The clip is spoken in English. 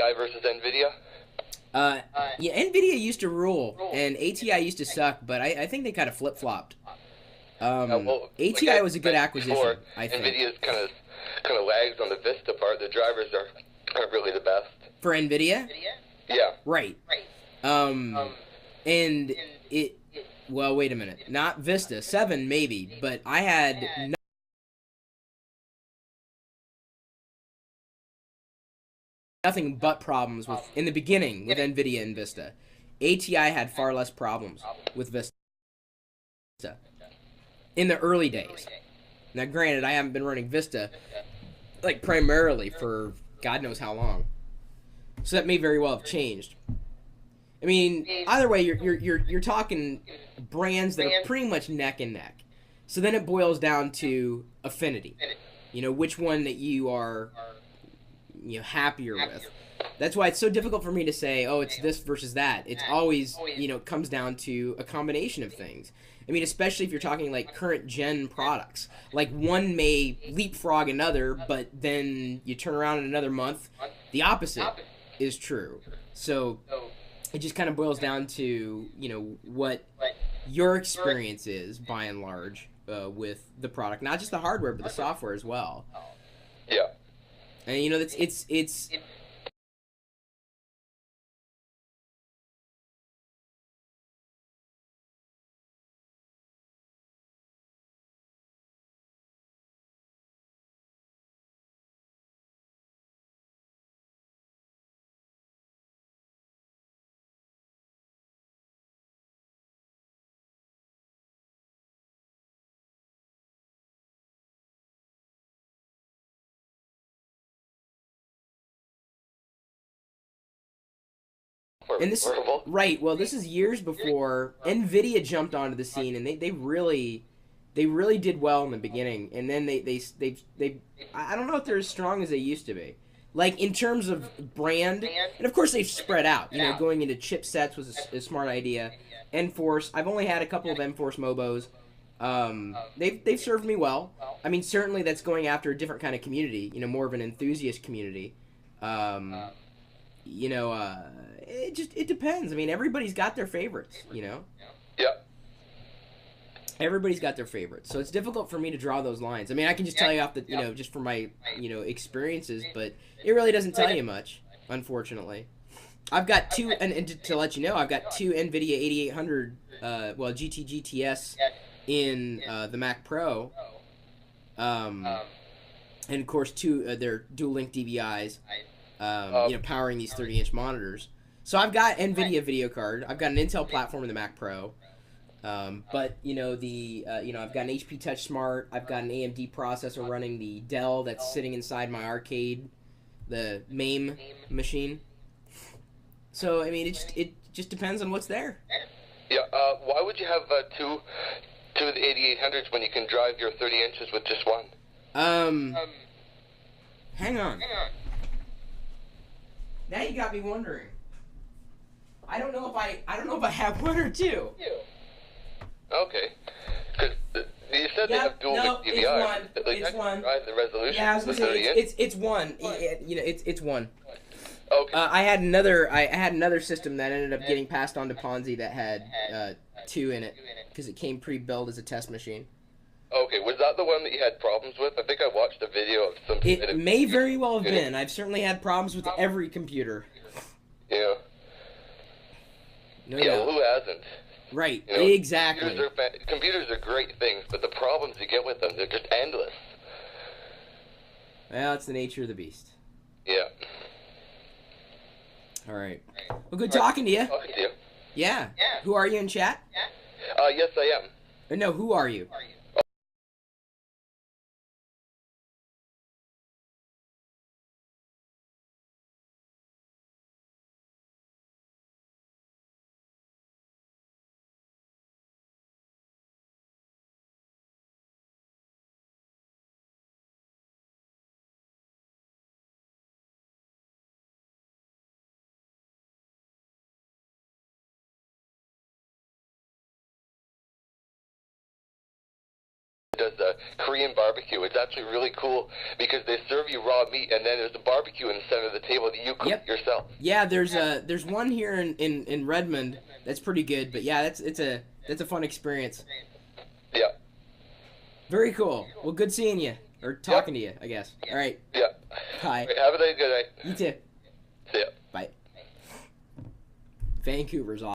ATI versus NVIDIA? Uh, yeah, Nvidia used to rule, and ATI used to suck, but I think they kind of flip flopped. Well, like I ATI was a good mentioned before, acquisition, I think, NVIDIA's kind of lags on the Vista part. The drivers aren't really the best. for Nvidia. Yeah. Right. Um, and it. Well, wait a minute. Not Vista 7 maybe, but I had nothing but problems with in the beginning with Nvidia and Vista. ATI had far less problems with Vista in the early days. Now, granted, I haven't been running Vista like primarily for God knows how long, so that may very well have changed. I mean, either way, you're talking brands that are pretty much neck and neck. So then it boils down to affinity. You know, which one that you are happier with. That's why it's so difficult for me to say, oh, it's this versus that. It's always, it comes down to a combination of things. I mean, especially if you're talking like current gen products. Like one may leapfrog another, but then you turn around in another month, the opposite is true. So it just kind of boils down to, what your experience is by and large with the product, not just the hardware, but the software as well. Yeah. And that's it's and this Horrible. right. Well, this is years before Nvidia jumped onto the scene, and they really did well in the beginning, and then they I don't know if they're as strong as they used to be. Like in terms of brand, and of course they've spread out. Going into chipsets was a smart idea. Enforce. I've only had a couple of Enforce Mobos. They've served me well. I mean, certainly that's going after a different kind of community. More of an enthusiast community. Um, it depends. I mean, everybody's got their favorites. Yeah. Everybody's got their favorites, so it's difficult for me to draw those lines. I mean, I can just tell you off the just from my experiences, but it really doesn't tell you much, unfortunately. I've got two, and to let you know, I've got two NVIDIA 8800, GT GTS in the Mac Pro, um, and of course two they're dual link DVIs, powering these 30-inch monitors. So I've got NVIDIA video card. I've got an Intel platform in the Mac Pro. But I've got an HP Touch Smart. I've got an AMD processor running the Dell that's sitting inside my arcade, the MAME machine. So I mean, it just depends on what's there. Yeah. Why would you have two of the 8800s when you can drive your 30 inches with just one? Um, Hang on. Now you got me wondering. I don't know if I have one or two. Okay. Because you said they Yeah, have dual no, link it's DVI. one. Like, It's one. drive the resolution. Yeah, I was the gonna say 30 inch. it's one. It's one. Okay. I had another system that ended up getting passed on to Ponzi that had two in it because it came pre-built as a test machine. Okay. Was that the one that you had problems with? I think I watched a video of some. It may very well have been. I've certainly had problems with every computer. Yeah. No Yeah. doubt. Well, who hasn't? Right. You know, Exactly. Computers are great things, but the problems you get with them, they're just endless. Well, it's the nature of the beast. Yeah. All right. Well, good talking to you. Talking to you. Yeah. Who are you in chat? Yes, I am. Or no, who are you? does the Korean barbecue. It's actually really cool because they serve you raw meat, and then there's a barbecue in the center of the table that you cook yourself. Yeah, there's one here in Redmond that's pretty good, but yeah, that's a fun experience. Yeah. Very cool. Well, good seeing you or talking to you, I guess. All right. Yeah. Bye. Right, have a good night. You too. See ya. Bye. Vancouver's awesome.